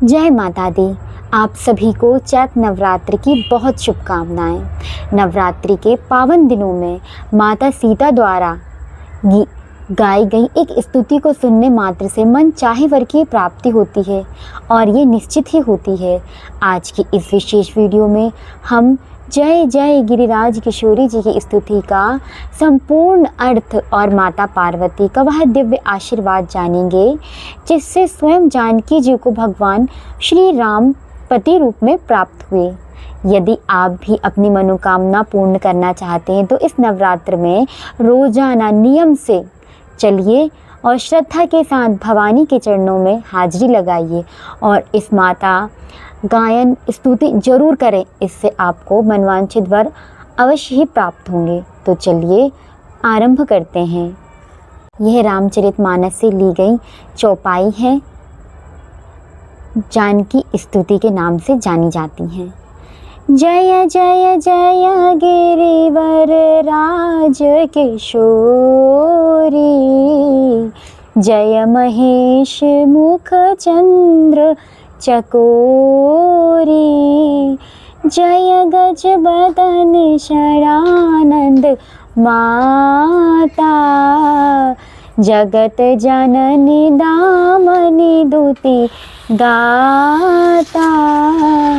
जय माता दी। आप सभी को चैत नवरात्रि की बहुत शुभकामनाएं। नवरात्रि के पावन दिनों में माता सीता द्वारा गाई गई एक स्तुति को सुनने मात्र से मन चाहे वर की प्राप्ति होती है और ये निश्चित ही होती है। आज की इस विशेष वीडियो में हम जय जय गिरिराज किशोरी जी की स्तुति का संपूर्ण अर्थ और माता पार्वती का वह दिव्य आशीर्वाद जानेंगे, जिससे स्वयं जानकी जी को भगवान श्री राम पति रूप में प्राप्त हुए। यदि आप भी अपनी मनोकामना पूर्ण करना चाहते हैं तो इस नवरात्र में रोजाना नियम से चलिए और श्रद्धा के साथ भवानी के चरणों में हाजिरी लगाइए और इस माता गायन स्तुति जरूर करें। इससे आपको मनवांछित वर अवश्य ही प्राप्त होंगे। तो चलिए आरंभ करते हैं। यह रामचरितमानस से ली गई चौपाई है, जानकी स्तुति के नाम से जानी जाती हैं। जय जय जय गिरिवर राज किशोरी, जय महेश मुख चंद्र चकोरी, जय गज बदन शरानंद माता, जगत जननी दामनी दूती दाता।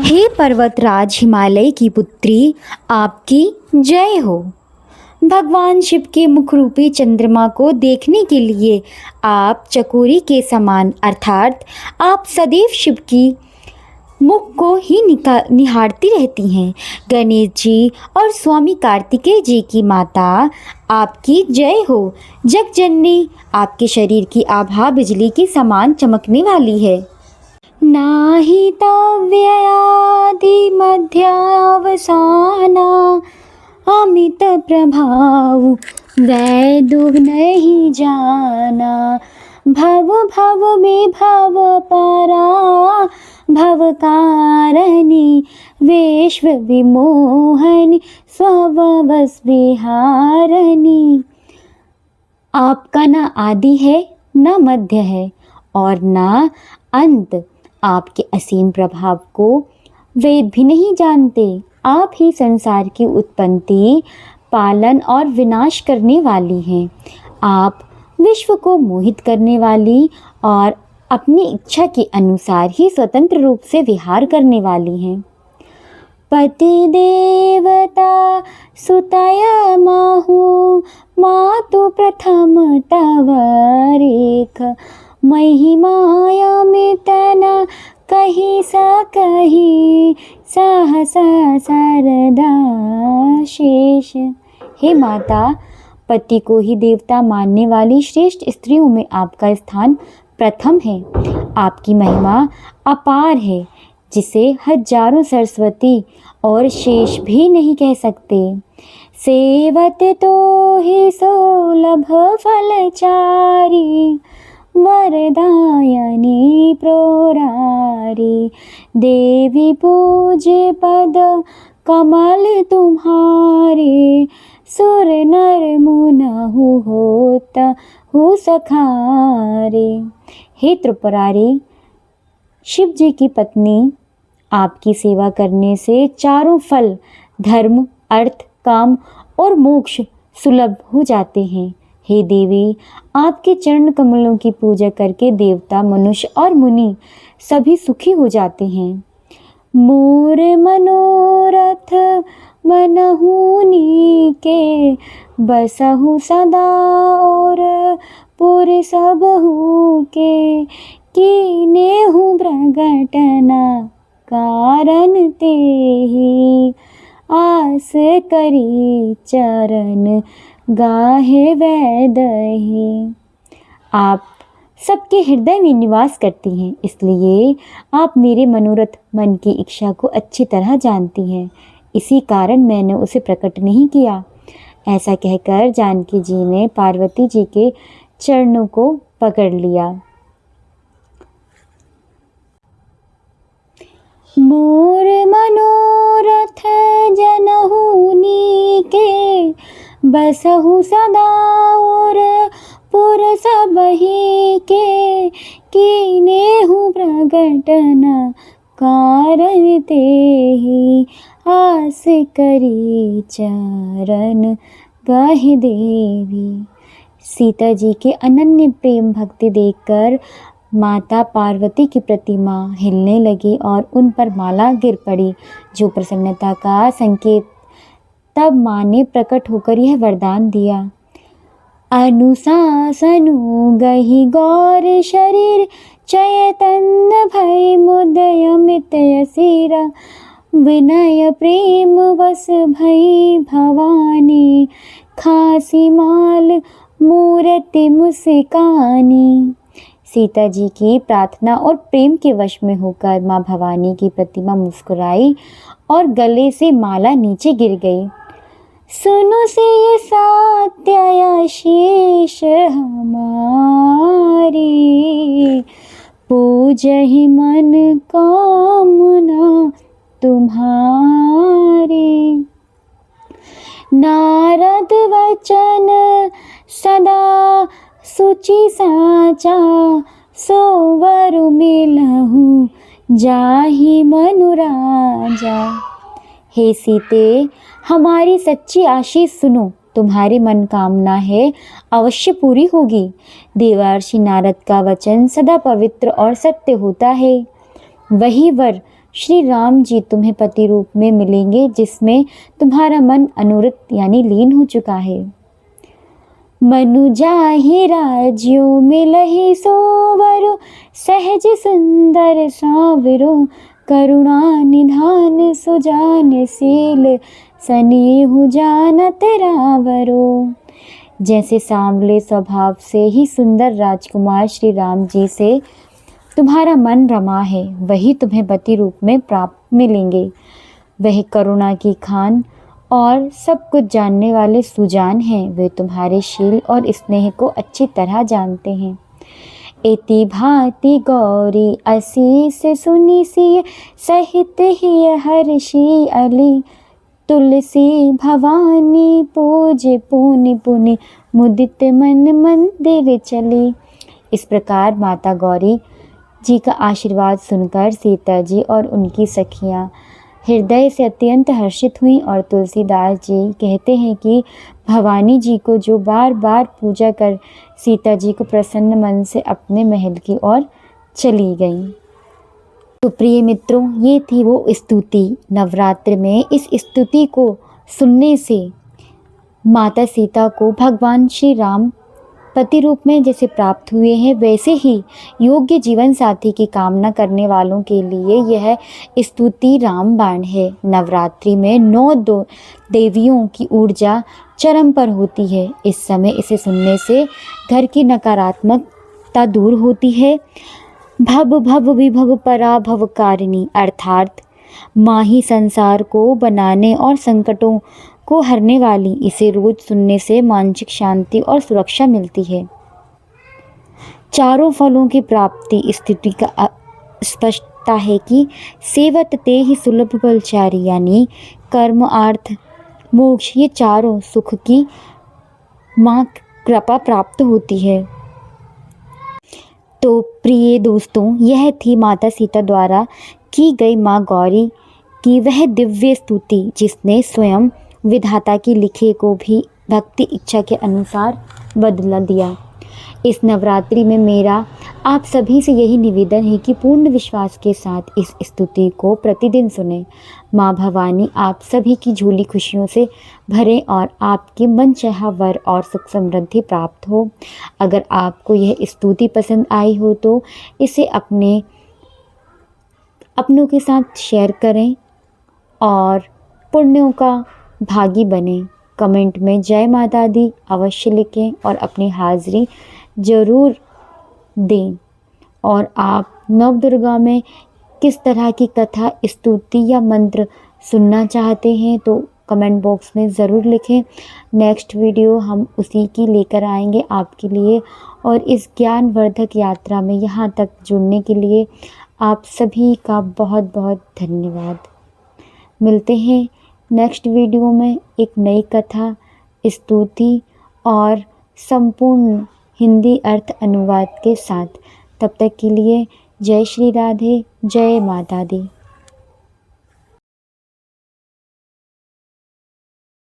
हे पर्वतराज हिमालय की पुत्री, आपकी जय हो। भगवान शिव के मुख रूपी चंद्रमा को देखने के लिए आप चकोरी के समान अर्थात आप सदैव शिव की मुख को ही निहारती रहती हैं। गणेश जी और स्वामी कार्तिकेय जी की माता, आपकी जय हो। जगजननी, आपके शरीर की आभा बिजली की समान चमकने वाली है। नाहि तव्ययादि मध्यावसाना, अमित प्रभाव वैदु नहीं जाना। भव भव में भव परा, भव कारणि विश्व विमोहनि, स्ववस विहारणी। आपका न आदि है न मध्य है और न अंत। आपके असीम प्रभाव को वेद भी नहीं जानते। आप ही संसार की उत्पत्ति, पालन और विनाश करने वाली हैं। आप विश्व को मोहित करने वाली और अपनी इच्छा के अनुसार ही स्वतंत्र रूप से विहार करने वाली हैं। पति देवता सुतय माहु, मातु प्रथम तव रेख। महिमाया में तना कही सकही, सहसा सरदा शेष। हे माता, पति को ही देवता मानने वाली श्रेष्ठ स्त्रियों में आपका स्थान प्रथम है। आपकी महिमा अपार है, जिसे हजारों सरस्वती और शेष भी नहीं कह सकते। सेवत तो ही सोलभ फलचारी, वरदायनी प्रोरारी। देवी पूज्य पद कमल तुम्हारे, सुर नर मुनहु होता हु सखारे। हे त्रिपुरारी, शिव जी की पत्नी, आपकी सेवा करने से चारों फल धर्म, अर्थ, काम और मोक्ष सुलभ हो जाते हैं। हे देवी, आपके चरण कमलों की पूजा करके देवता, मनुष्य और मुनि सभी सुखी हो जाते हैं। मोर मनोरथ मनहु नीके, बसहु सदा और पुर सबहु के। कीनेहु प्रगटना कारण तेहि, आस करी चरण गाहे वैदही। आप सबके हृदय में निवास करती हैं, इसलिए आप मेरे मनोरथ मन की इच्छा को अच्छी तरह जानती हैं। इसी कारण मैंने उसे प्रकट नहीं किया। ऐसा कहकर जानकी जी ने पार्वती जी के चरणों को पकड़ लिया। मोर मनोरथ जनहु नीके, बसहु सदा और पुर सबहि के। कीनेहु प्रगटन कारण तेहि, आस करी चरण गाहि देवी। सीता जी के अनन्य प्रेम भक्ति देखकर माता पार्वती की प्रतिमा हिलने लगी और उन पर माला गिर पड़ी, जो प्रसन्नता का संकेत। तब माँ ने प्रकट होकर यह वरदान दिया, अनुशासनु गहि गौर शरीर, चैतन्य भय मुदय मित सिरा, विनय प्रेम वस भई भवानी, खासी माल मूर्ति मुस्कानी। सीता जी की प्रार्थना और प्रेम के वश में होकर माँ भवानी की प्रतिमा मुस्कुराई और गले से माला नीचे गिर गई। सुनो से ये सात्य शीश हमारी, पूजहि मन कामना तुम्हारी। नारद वचन सदा सुचि साचा, सोवरु मिलहु जाहि मनु राजा। हे सीते, हमारी सच्ची आशीष सुनो, तुम्हारी मनोकामना है अवश्य पूरी होगी। देवर्षि नारद का वचन सदा पवित्र और सत्य होता है। वही वर श्री राम जी तुम्हें पति रूप में मिलेंगे, जिसमें तुम्हारा मन अनुरक्त यानी लीन हो चुका है। मनु जाहि राज्यो मिलहि सोवरो, सहज सुंदर सावरो, करुणा निधान सुजानशील, सनेहु जानत रावरो। जैसे सांवले स्वभाव से ही सुंदर राजकुमार श्री राम जी से तुम्हारा मन रमा है, वही तुम्हें पति रूप में प्राप्त मिलेंगे। वह करुणा की खान और सब कुछ जानने वाले सुजान हैं। वे तुम्हारे शील और स्नेह को अच्छी तरह जानते हैं। इति भांति गौरी असीस सुनि सिय, सहित ही हर्षि अली, तुलसी भवानी पूजे पुनि पुनि, मुदित मन मंदिर चली। इस प्रकार माता गौरी जी का आशीर्वाद सुनकर सीता जी और उनकी सखियां हृदय से अत्यंत हर्षित हुईं और तुलसीदास जी कहते हैं कि भवानी जी को जो बार बार पूजा कर सीता जी को प्रसन्न मन से अपने महल की ओर चली गईं। तो प्रिय मित्रों, ये थी वो स्तुति। नवरात्र में इस स्तुति को सुनने से माता सीता को भगवान श्री राम पति रूप में जैसे प्राप्त हुए हैं, वैसे ही योग्य जीवन साथी की कामना करने वालों के लिए यह स्तुति रामबाण है। नवरात्रि में 9 देवियों की ऊर्जा चरम पर होती है। इस समय इसे सुनने से घर की नकारात्मकता दूर होती है। भव भव विभव पराभव कारिणी, अर्थात माँ ही संसार को बनाने और संकटों को हरने वाली। इसे रोज सुनने से मानसिक शांति और सुरक्षा मिलती है। चारों फलों की प्राप्ति स्थिति का स्पष्टता है कि सेवत ते ही सुलभ फलचारी, यानी कर्म अर्थ मोक्ष, ये चारों सुख की माँ कृपा प्राप्त होती है। तो प्रिय दोस्तों, यह थी माता सीता द्वारा की गई माँ गौरी की वह दिव्य स्तुति, जिसने स्वयं विधाता की लिखे को भी भक्ति इच्छा के अनुसार बदला दिया। इस नवरात्रि में मेरा आप सभी से यही निवेदन है कि पूर्ण विश्वास के साथ इस स्तुति को प्रतिदिन सुने। माँ भवानी आप सभी की झोली खुशियों से भरे और आपके मनचाहा वर और सुख समृद्धि प्राप्त हो। अगर आपको यह स्तुति पसंद आई हो तो इसे अपनों के साथ शेयर करें और पुण्यों का भागी बने। कमेंट में जय माता दी अवश्य लिखें और अपनी हाजिरी ज़रूर दें। और आप नवदुर्गा में किस तरह की कथा, स्तुति या मंत्र सुनना चाहते हैं तो कमेंट बॉक्स में ज़रूर लिखें। नेक्स्ट वीडियो हम उसी की लेकर आएंगे आपके लिए। और इस ज्ञानवर्धक यात्रा में यहाँ तक जुड़ने के लिए आप सभी का बहुत बहुत धन्यवाद। मिलते हैं नेक्स्ट वीडियो में एक नई कथा, स्तुति और संपूर्ण हिंदी अर्थ अनुवाद के साथ। तब तक के लिए जय श्री राधे, जय माता दी।